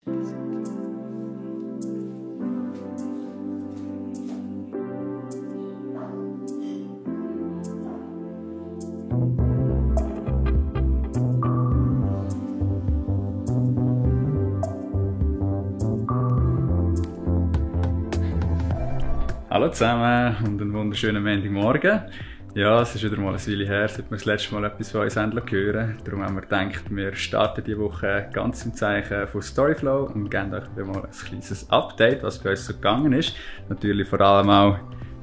Hallo zusammen und einen wunderschönen Montagmorgen. Ja, es ist wieder mal ein Weile her, seit wir das letzte Mal etwas von uns hören. Darum haben wir gedacht, wir starten diese Woche ganz im Zeichen von Storyflow und geben euch wieder mal ein kleines Update, was bei uns so gegangen ist. Natürlich vor allem auch,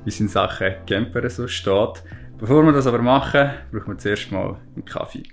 wie es in Sachen Camper so steht. Bevor wir das aber machen, brauchen wir zuerst mal einen Kaffee.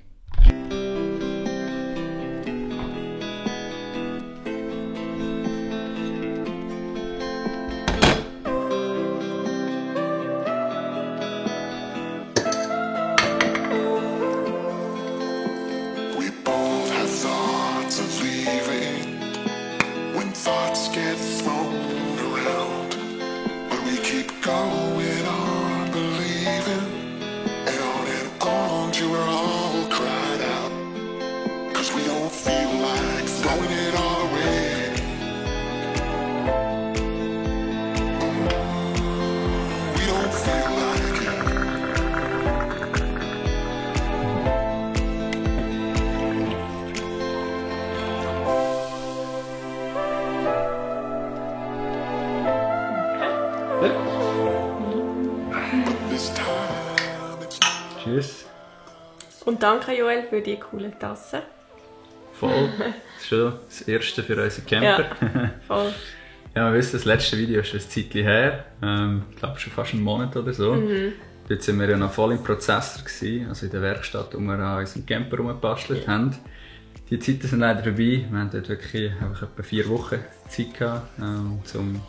Tschüss. Und danke Joel für die coolen Tassen. Voll. Das ist schon das erste für unseren Camper. Ja, voll. Ja, wir wissen, das letzte Video ist ein Zeitchen her. Ich glaube schon fast einen Monat oder so. Dort waren wir ja noch voll im Prozessor, also in der Werkstatt, wo wir an unserem Camper rumgebastelt haben. Die Zeiten sind leider vorbei. Wir haben dort wirklich einfach etwa 4 Wochen Zeit gehabt, um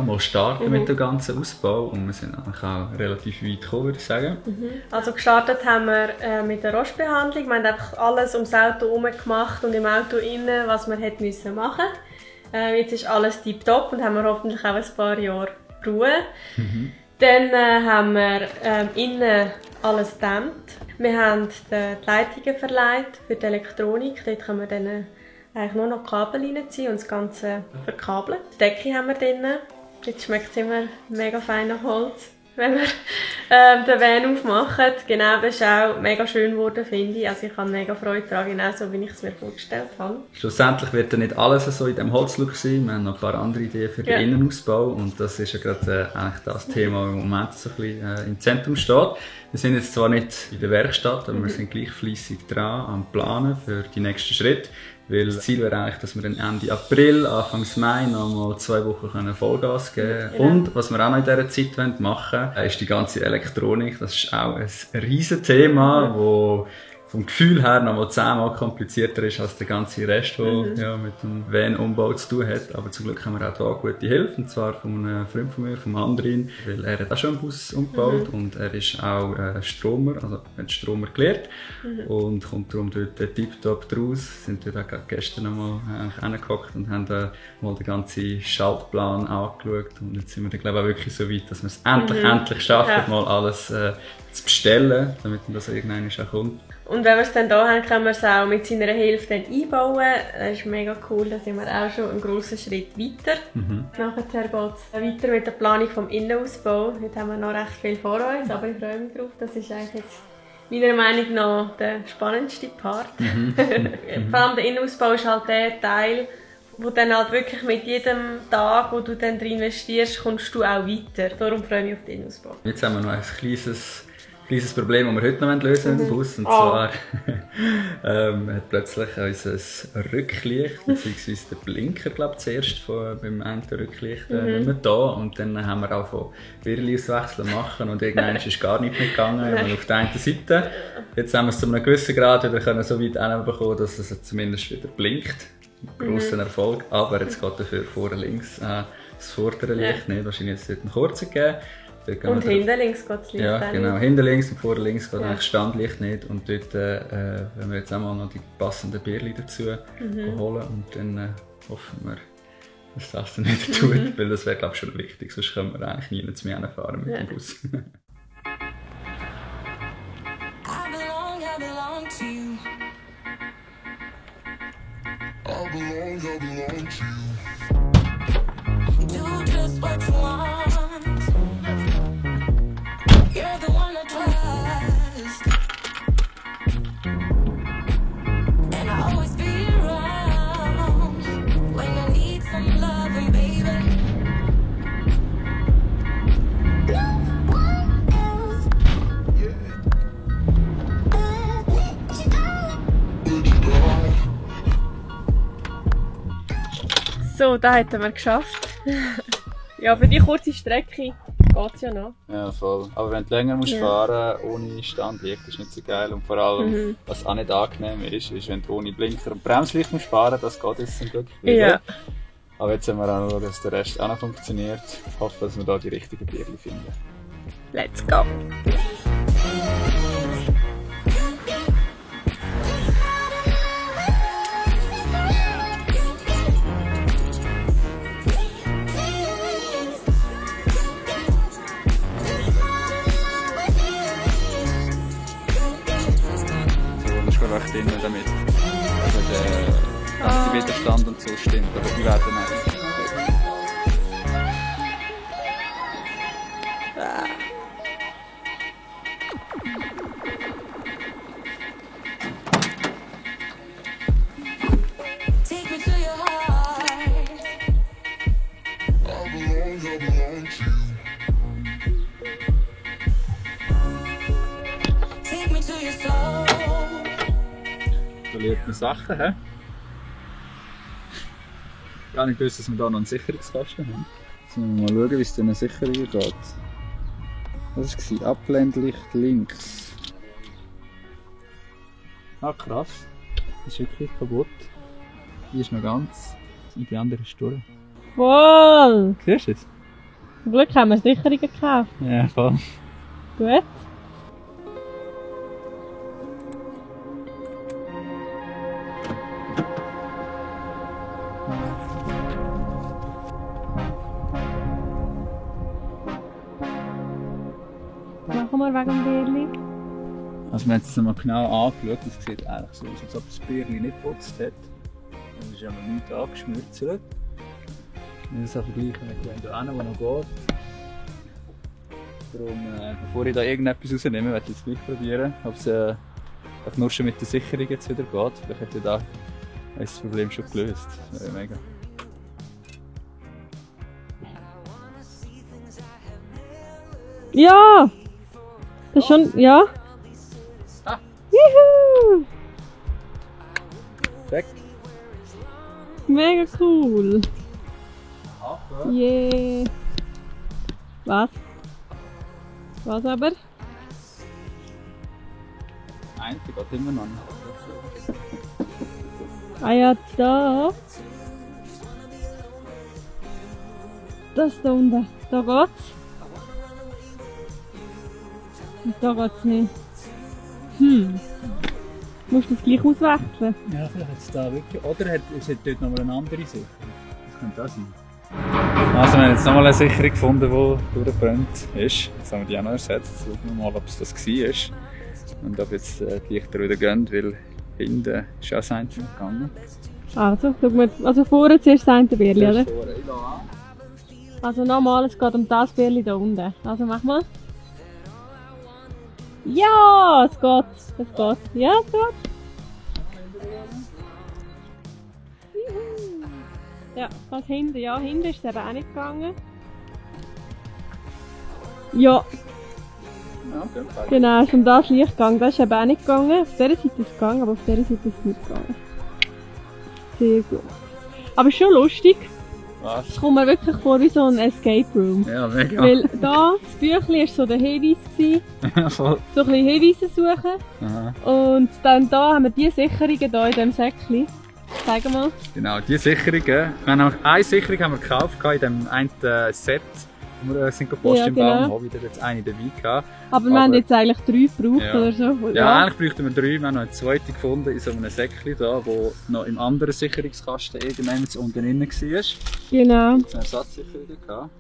mal starten mit dem ganzen Ausbau. Und wir sind eigentlich auch relativ weit gekommen, würde ich sagen. Also gestartet haben wir mit der Rostbehandlung. Wir haben einfach alles ums Auto herum gemacht und im Auto innen, was wir hätten müssen machen. Jetzt ist alles tiptop und haben wir hoffentlich auch ein paar Jahre Ruhe. Dann haben wir innen alles gedämmt. Wir haben die Leitungen verleiht für die Elektronik. Dort können wir dann eigentlich nur noch Kabel reinziehen und das Ganze verkabelt. Die Decke haben wir drin. Jetzt schmeckt es immer mega fein nach Holz, wenn wir den Van aufmachen. Genau, das ist auch mega schön geworden, finde ich. Also ich habe mega Freude daran, genau so, wie ich es mir vorgestellt habe. Schlussendlich wird ja nicht alles so in diesem Holzlook sein. Wir haben noch ein paar andere Ideen für den Innenausbau. Und das ist ja gerade eigentlich das Thema, das im Moment so ein bisschen im Zentrum steht. Wir sind jetzt zwar nicht in der Werkstatt, aber wir sind gleich fleissig dran am Planen für die nächsten Schritte. Weil das Ziel wäre eigentlich, dass wir dann Ende April, Anfang Mai noch mal 2 Wochen Vollgas geben können. Und was wir auch noch in dieser Zeit machen wollen, ist die ganze Elektronik. Das ist auch ein riesen Thema, wo vom Gefühl her noch mal 10-mal komplizierter ist als der ganze Rest, der mit dem Van-Umbau zu tun hat. Aber zum Glück haben wir auch hier gute Hilfe, und zwar von einem Freund von mir, vom Andrin, weil er hat auch schon einen Bus umgebaut und er ist auch Stromer, also hat Stromer gelernt und kommt darum dort tiptop draus. Sind dort auch gestern noch mal hingehockt und haben mal den ganzen Schaltplan angeschaut und jetzt sind wir dann, glaube ich, auch wirklich so weit, dass wir es endlich schaffen, mal alles zu bestellen, damit das irgendwann auch kommt. Und wenn wir es dann da haben, können wir es auch mit seiner Hilfe dann einbauen. Das ist mega cool, da sind wir auch schon einen grossen Schritt weiter. Nachher geht es weiter mit der Planung des Innenausbaus. Heute haben wir noch recht viel vor uns, aber ich freue mich drauf. Das ist eigentlich jetzt meiner Meinung nach der spannendste Part. Vor allem der Innenausbau ist halt der Teil, wo dann halt wirklich mit jedem Tag, wo du dann drin investierst, kommst du auch weiter. Darum freue ich mich auf den Innenausbau. Jetzt haben wir noch ein kleines Problem, das wir heute noch lösen wollen im Bus. Und zwar hat plötzlich unser Rücklicht, beziehungsweise der Blinker, glaube ich, zuerst beim einen Rücklicht nicht mehr da. Und dann haben wir auch von Birli auswechseln machen und irgendwann ist gar nicht mehr gegangen. Auf der einen Seite. Jetzt haben wir es zu einem gewissen Grad wieder so weit hinbekommen, dass es zumindest wieder blinkt. Grosser Erfolg. Aber jetzt geht dafür vorne links das vordere Licht nicht. Wahrscheinlich wird es einen kurzen geben. Und hinten links geht das Licht. Ja, genau. Hinten links und vorne links geht eigentlich Standlicht nicht. Und dort wenn wir jetzt auch mal noch die passenden Bierchen dazu holen und dann hoffen wir, dass das dann nicht tut, weil das wäre, glaube ich, schon wichtig, sonst können wir eigentlich nie mehr hinfahren mit dem Bus. I belong Do just what you want. You're the one I trust, and I'll always be around when I need some loving, baby. No one else. So, da hätten wir geschafft. Ja, für die kurze Strecke geht es ja noch. Ja, voll. Aber wenn du länger musst fahren ohne Standlicht, ist nicht so geil. Und vor allem, was auch nicht angenehm ist, wenn du ohne Blinker und Bremslicht musst fahren, das geht jetzt zum Glück wieder. Ja. Aber jetzt haben wir auch noch, dass der Rest auch noch funktioniert. Ich hoffe, dass wir da die richtigen Bierchen finden. Let's go! Recht drin damit. Also der Widerstand und so stimmt, aber die werden nicht. Take me to your heart. I belong to you. Take me to your soul. Da lernt man Sachen, hä? Gar nicht gewusst, dass wir hier noch einen Sicherungskasten haben. Jetzt müssen wir mal schauen, wie es den Sicherungen geht. Was war? Abblendlicht links. Ah krass. Das ist wirklich kaputt. Die ist noch ganz und die andere ist durch. Voll! Siehst du es? Zum Glück haben wir Sicherungen gekauft. Ja, voll. Gut. Machen wir wegen dem Bierli? Also wir haben es mal genau angeschaut, es sieht eigentlich so aus, als ob das Bierli nicht geputzt hat. Es ist ja noch nichts angeschmürzelt. Wir müssen es auch vergleichen mit dem hier, wo noch geht. Darum, bevor ich da irgendetwas rausnehme, werde ich jetzt gleich probieren, ob es nur schon mit der Sicherung jetzt wieder geht. Vielleicht hat ja da das Problem schon gelöst. Das wäre mega. Ja! Das ist schon, ja. Ah. Juhu! Weg! Mega cool! Aber Yeah! Was? Was aber? eine geht immer noch nicht. Ah ja, da. Das da unten. Da geht's. Und da geht's nicht. Musst du das gleich auswechseln? Ja, vielleicht hat es da wirklich. Oder es hat dort noch mal eine andere Sicherung. Das könnte auch sein. Also wir haben jetzt nochmal eine Sicherung gefunden, die durchgebrannt ist. Jetzt haben wir die auch noch ersetzt. Jetzt schauen wir mal, ob es das war. Und ob jetzt die Lichter wieder gehen, weil hinten ist auch das eine gegangen. Also, schauen wir, also vorne zuerst das eine Bierli, oder? Vorne, ich lasse an. Also nochmal, es geht um das Bierli da unten. Also mach mal. Ja, es geht. Es geht. Ja, es geht. Juhu. Ja, was hinten? Ja, hinten ist es eben auch nicht gegangen. Ja, Ja, okay. genau, ist um das Licht gegangen. Das ist eben auch nicht gegangen. Auf dieser Seite ist es gegangen, aber auf dieser Seite ist es nicht gegangen. Sehr gut. Aber es ist schon lustig. Was? Es kommt mir wirklich vor wie so ein Escape Room. Ja, mega. Weil da, das Büchlein war so der Hinweis gewesen. Voll. So ein bisschen Hinweise suchen. Aha. Und dann da haben wir die Sicherungen hier in diesem Säckchen. Zeig mal. Genau, die Sicherungen. Wir haben auch eine Sicherung haben wir gekauft in dem einen Set. Wir sind gepostet im genau. Baum, habe ich jetzt eine dabei gehabt. Aber wir haben jetzt eigentlich 3 gebraucht Ja. oder so. Ja, eigentlich bräuchten wir 3. Wir haben noch eine zweite gefunden in so einem Säckchen da, wo noch im anderen Sicherungskasten irgendwann unten drin war. Genau. Jetzt eine Ersatzsicherung gehabt.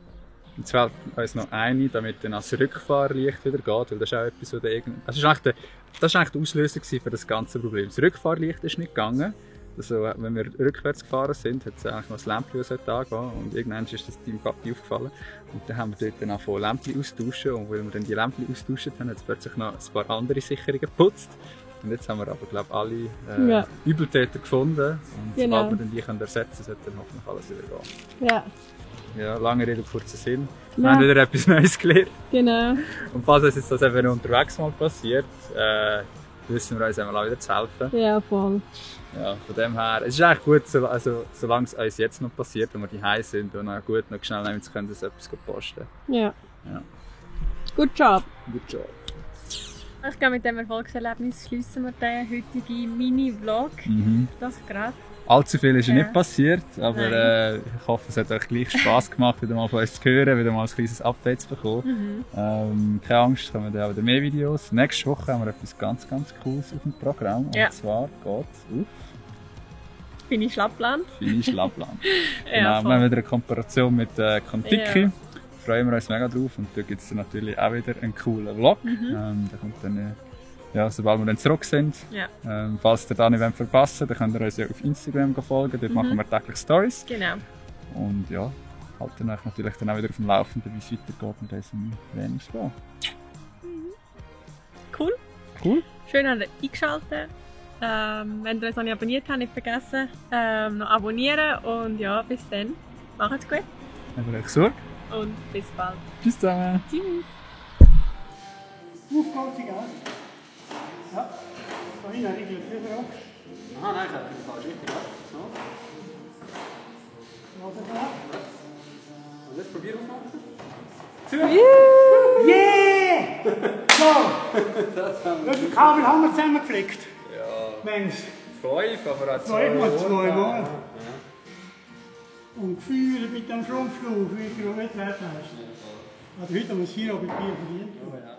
Und jetzt fehlt uns noch eine, damit dann das Rückfahrlicht wieder geht, weil das ist auch etwas, das eigentlich der Auslöser für das ganze Problem. Das Rückfahrlicht ist nicht gegangen, Also, wenn wir rückwärts gefahren sind, hat es eigentlich noch ein Lämpchen, das angehen. Und irgendwann ist das deinem Papi aufgefallen. Und dann haben wir dort dann angefangen, Lämpchen austauschen. Und weil wir dann die Lämpchen austauscht haben, hat es plötzlich noch ein paar andere Sicherungen geputzt. Und jetzt haben wir aber, glaube ich, alle Übeltäter gefunden. Und sobald wir dann die können ersetzen können, sollte dann hoffentlich alles wieder gehen. Ja, Ja, lange Rede, kurzer Sinn. Ja. Wir haben wieder etwas Neues gelernt. genau. Und falls uns jetzt das eben unterwegs mal passiert, wissen wir uns einmal auch wieder zu helfen. Ja, voll. Ja, von dem her, es ist eigentlich gut, solange es uns jetzt noch passiert, wenn wir daheim sind und noch gut noch schnell nehmen zu können, dass etwas posten. Ja. Ja. Good job. Good job. Ich glaube, mit dem Erfolgserlebnis schließen wir den heutigen Mini-Vlog. Das gerade. Allzu viel ist ja Ja. nicht passiert, aber ich hoffe, es hat euch gleich Spass gemacht, wieder mal von uns zu hören, wieder mal ein kleines Update zu bekommen. Keine Angst, kommen dann auch wieder mehr Videos. Nächste Woche haben wir etwas ganz, ganz Cooles auf dem Programm. Ja. Und zwar geht es auf Finish Lappland. Finish Lappland. Ja, Genau, wir haben wieder eine Kooperation mit Kontiki. Ja. Freuen wir uns mega drauf. Und da gibt es natürlich auch wieder einen coolen Vlog. Da kommt dann, sobald wir dann zurück sind. Ja. Falls ihr da nicht verpassen wollt, dann könnt ihr uns ja auf Instagram folgen. Dort machen wir täglich Stories. Genau. Und ja, halten euch natürlich dann auch wieder auf dem Laufenden, wie es weitergeht mit unserem Trainingsplan. Cool. Cool. Schön, habt ihr eingeschaltet. Wenn ihr uns noch nicht abonniert habt, nicht vergessen, noch abonnieren. Und ja, bis dann. Macht's gut. Habt euch Sorge. Und bis bald. Tschüss zusammen. Tschüss. Aufgeholt, gell? Ja. Da hinten regelt es wieder ab. Aha, nein, ich habe den falsch richtig gemacht. So. Also da. Und jetzt probier aufmachen. Yeah! So! Das Kabel haben wir zusammengeflickt. Ja, Mensch. 5, aber auch Zweimal. Und Gefühle mit dem Schrumpfschlauch, wie du nicht hast. Also heute haben wir es hier aber Bier verdient. Ja.